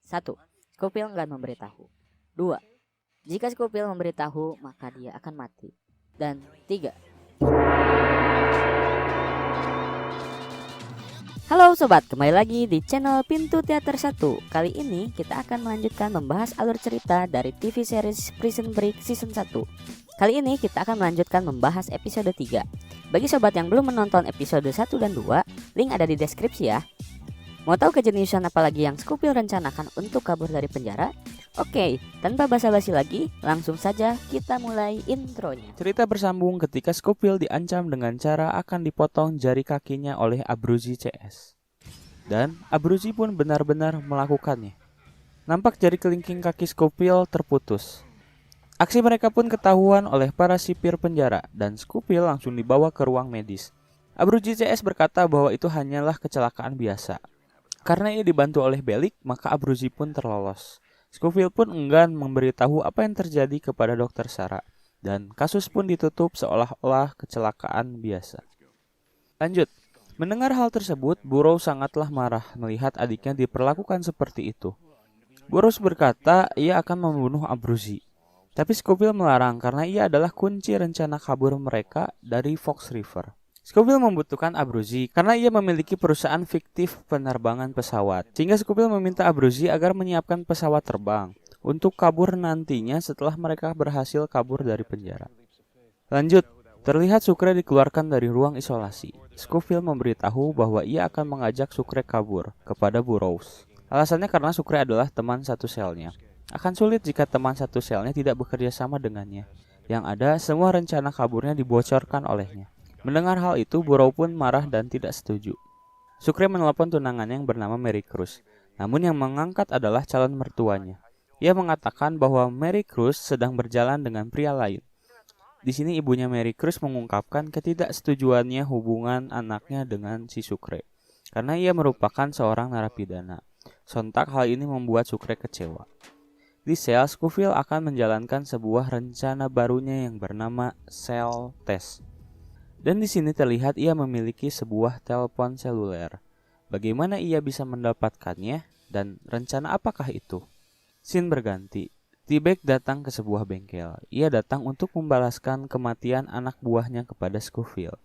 1. Scofield enggan memberitahu. 2. Jika Scofield memberitahu, maka dia akan mati. Dan 3. Halo sobat, kembali lagi di channel Pintu Teater 1. Kali ini kita akan melanjutkan membahas alur cerita dari TV series Prison Break Season 1. Kali ini kita akan melanjutkan membahas episode 3. Bagi sobat yang belum menonton episode 1 dan 2, link ada di deskripsi ya. Mau tahu kejeniusan apalagi yang Scofield rencanakan untuk kabur dari penjara? Oke, tanpa basa-basi lagi, langsung saja kita mulai intronya. Cerita bersambung ketika Scofield diancam dengan cara akan dipotong jari kakinya oleh Abruzzi CS. Dan Abruzzi pun benar-benar melakukannya. Nampak jari kelingking kaki Scofield terputus. Aksi mereka pun ketahuan oleh para sipir penjara dan Scofield langsung dibawa ke ruang medis. Abruzzi CS berkata bahwa itu hanyalah kecelakaan biasa. Karena ia dibantu oleh Bellick, maka Abruzzi pun terlolos. Scofield pun enggan memberitahu apa yang terjadi kepada Dr. Sarah, dan kasus pun ditutup seolah-olah kecelakaan biasa. Lanjut, mendengar hal tersebut, Burroughs sangatlah marah melihat adiknya diperlakukan seperti itu. Burroughs berkata ia akan membunuh Abruzzi, tapi Scofield melarang karena ia adalah kunci rencana kabur mereka dari Fox River. Scofield membutuhkan Abruzzi karena ia memiliki perusahaan fiktif penerbangan pesawat. Sehingga Scofield meminta Abruzzi agar menyiapkan pesawat terbang untuk kabur nantinya setelah mereka berhasil kabur dari penjara. Lanjut, terlihat Sucre dikeluarkan dari ruang isolasi. Scofield memberitahu bahwa ia akan mengajak Sucre kabur kepada Burroughs. Alasannya karena Sucre adalah teman satu selnya. Akan sulit jika teman satu selnya tidak bekerja sama dengannya. Yang ada, semua rencana kaburnya dibocorkan olehnya. Mendengar hal itu, Burroughs pun marah dan tidak setuju. Sucre menelepon tunangannya yang bernama Mary Cruz. Namun yang mengangkat adalah calon mertuanya. Ia mengatakan bahwa Mary Cruz sedang berjalan dengan pria lain. Di sini ibunya Mary Cruz mengungkapkan ketidaksetujuannya hubungan anaknya dengan si Sucre, karena ia merupakan seorang narapidana. Sontak hal ini membuat Sucre kecewa. Di sel, Scofield akan menjalankan sebuah rencana barunya yang bernama Cell Test. Dan di sini terlihat ia memiliki sebuah telepon seluler. Bagaimana ia bisa mendapatkannya dan rencana apakah itu? Scene berganti. T-Bag datang ke sebuah bengkel. Ia datang untuk membalaskan kematian anak buahnya kepada Scofield.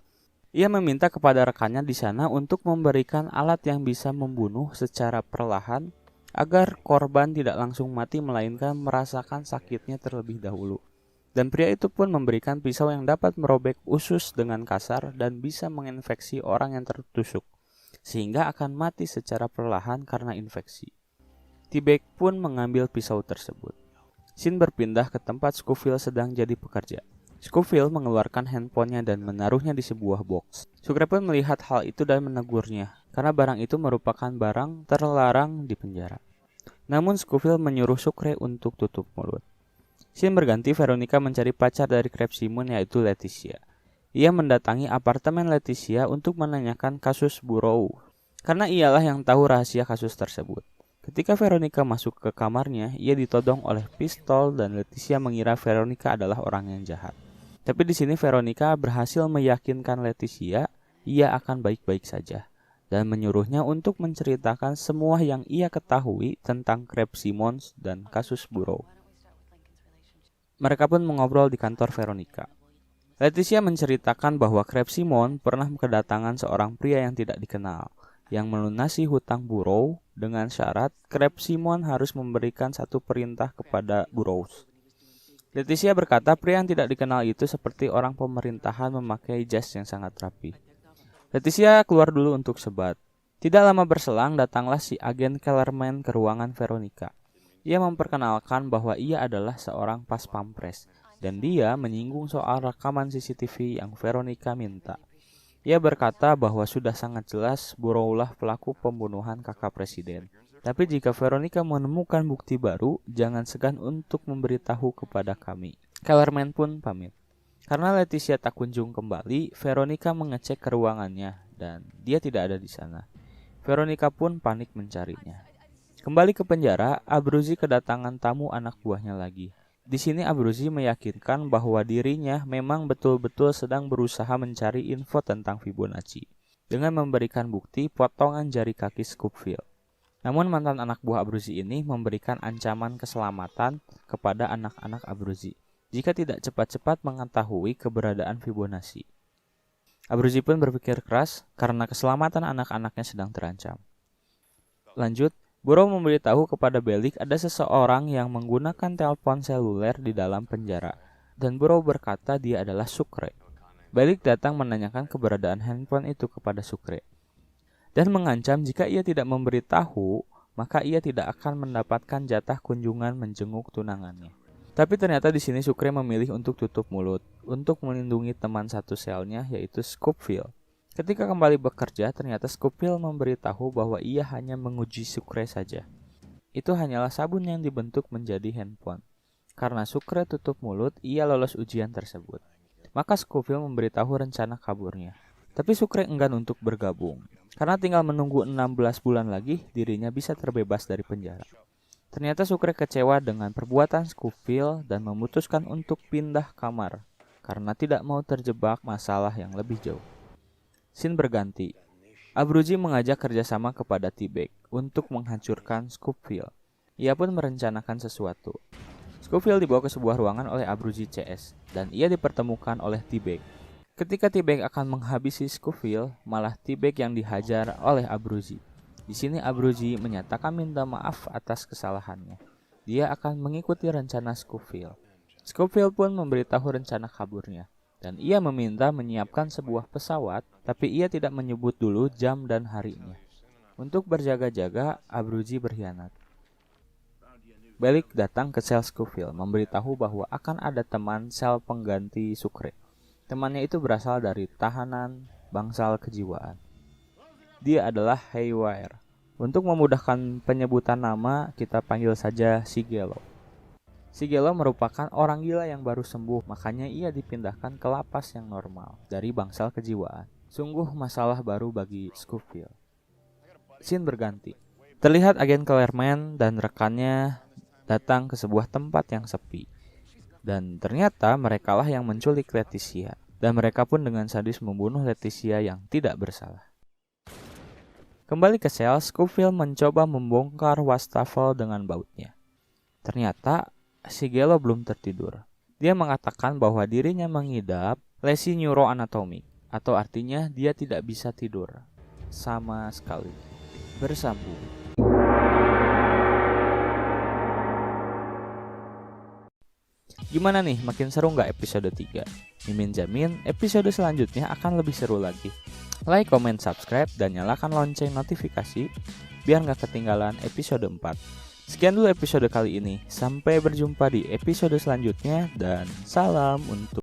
Ia meminta kepada rekannya di sana untuk memberikan alat yang bisa membunuh secara perlahan agar korban tidak langsung mati melainkan merasakan sakitnya terlebih dahulu. Dan pria itu pun memberikan pisau yang dapat merobek usus dengan kasar dan bisa menginfeksi orang yang tertusuk, sehingga akan mati secara perlahan karena infeksi. T-Bag pun mengambil pisau tersebut. Scene berpindah ke tempat Scofield sedang jadi pekerja. Scofield mengeluarkan handphonenya dan menaruhnya di sebuah box. Sucre pun melihat hal itu dan menegurnya, karena barang itu merupakan barang terlarang di penjara. Namun Scofield menyuruh Sucre untuk tutup mulut. Scene berganti, Veronica mencari pacar dari Crab Simon yaitu Leticia. Ia mendatangi apartemen Leticia untuk menanyakan kasus Burroughs, karena ialah yang tahu rahasia kasus tersebut. Ketika Veronica masuk ke kamarnya, ia ditodong oleh pistol dan Leticia mengira Veronica adalah orang yang jahat. Tapi di sini Veronica berhasil meyakinkan Leticia ia akan baik-baik saja dan menyuruhnya untuk menceritakan semua yang ia ketahui tentang Crab Simons dan kasus Burroughs. Mereka pun mengobrol di kantor Veronica. Leticia menceritakan bahwa Crab Simon pernah kedatangan seorang pria yang tidak dikenal, yang melunasi hutang Burroughs dengan syarat Crab Simon harus memberikan satu perintah kepada Burroughs. Leticia berkata pria yang tidak dikenal itu seperti orang pemerintahan memakai jas yang sangat rapi. Leticia keluar dulu untuk sebat. Tidak lama berselang datanglah si agen Kellerman ke ruangan Veronica. Ia memperkenalkan bahwa ia adalah seorang pas pampres dan dia menyinggung soal rekaman CCTV yang Veronica minta. Ia berkata bahwa sudah sangat jelas Burroughs lah pelaku pembunuhan kakak presiden. Tapi jika Veronica menemukan bukti baru, jangan segan untuk memberitahu kepada kami. Kellerman pun pamit. Karena Leticia tak kunjung kembali, Veronica mengecek ke ruangannya dan dia tidak ada di sana. Veronica pun panik mencarinya. Kembali ke penjara, Abruzzi kedatangan tamu anak buahnya lagi. Di sini Abruzzi meyakinkan bahwa dirinya memang betul-betul sedang berusaha mencari info tentang Fibonacci dengan memberikan bukti potongan jari kaki Scofield. Namun mantan anak buah Abruzzi ini memberikan ancaman keselamatan kepada anak-anak Abruzzi jika tidak cepat-cepat mengetahui keberadaan Fibonacci. Abruzzi pun berpikir keras karena keselamatan anak-anaknya sedang terancam. Lanjut, Burrow memberitahu kepada Bellic ada seseorang yang menggunakan telepon seluler di dalam penjara, dan Burrow berkata dia adalah Sucre. Bellic datang menanyakan keberadaan handphone itu kepada Sucre dan mengancam jika ia tidak memberitahu, maka ia tidak akan mendapatkan jatah kunjungan menjenguk tunangannya. Tapi ternyata di sini Sucre memilih untuk tutup mulut untuk melindungi teman satu selnya, yaitu Scofield. Ketika kembali bekerja, ternyata Scofield memberitahu bahwa ia hanya menguji Sucre saja. Itu hanyalah sabun yang dibentuk menjadi handphone. Karena Sucre tutup mulut, ia lolos ujian tersebut. Maka Scofield memberitahu rencana kaburnya. Tapi Sucre enggan untuk bergabung, karena tinggal menunggu 16 bulan lagi dirinya bisa terbebas dari penjara. Ternyata Sucre kecewa dengan perbuatan Scofield dan memutuskan untuk pindah kamar karena tidak mau terjebak masalah yang lebih jauh. Scene berganti. Abruzzi mengajak kerjasama kepada T-Bag untuk menghancurkan Scofield. Ia pun merencanakan sesuatu. Scofield dibawa ke sebuah ruangan oleh Abruzzi CS dan ia dipertemukan oleh T-Bag. Ketika T-Bag akan menghabisi Scofield, malah T-Bag yang dihajar oleh Abruzzi. Di sini Abruzzi menyatakan minta maaf atas kesalahannya. Dia akan mengikuti rencana Scofield. Scofield pun memberitahu rencana kaburnya, dan ia meminta menyiapkan sebuah pesawat, tapi ia tidak menyebut dulu jam dan harinya. Untuk berjaga-jaga, Abruzzi berkhianat. Bellic datang ke sel Scofield, memberitahu bahwa akan ada teman sel pengganti Sucre. Temannya itu berasal dari tahanan bangsal kejiwaan. Dia adalah Haywire. Untuk memudahkan penyebutan nama, kita panggil saja Sigelo. Sigelo merupakan orang gila yang baru sembuh, makanya ia dipindahkan ke lapas yang normal dari bangsal kejiwaan. Sungguh masalah baru bagi Scofield. Scene berganti. Terlihat agen Clermont dan rekannya datang ke sebuah tempat yang sepi. Dan ternyata merekalah yang menculik Leticia. Dan mereka pun dengan sadis membunuh Leticia yang tidak bersalah. Kembali ke sel, Scofield mencoba membongkar wastafel dengan bautnya. Ternyata Sigelo belum tertidur. Dia mengatakan bahwa dirinya mengidap lesi neuroanatomik, atau artinya dia tidak bisa tidur sama sekali. Bersambung. Gimana nih, makin seru nggak episode 3? Mimin jamin episode selanjutnya akan lebih seru lagi. Like, comment, subscribe, dan nyalakan lonceng notifikasi biar nggak ketinggalan episode 4. Sekian dulu episode kali ini. Sampai berjumpa di episode selanjutnya dan salam untuk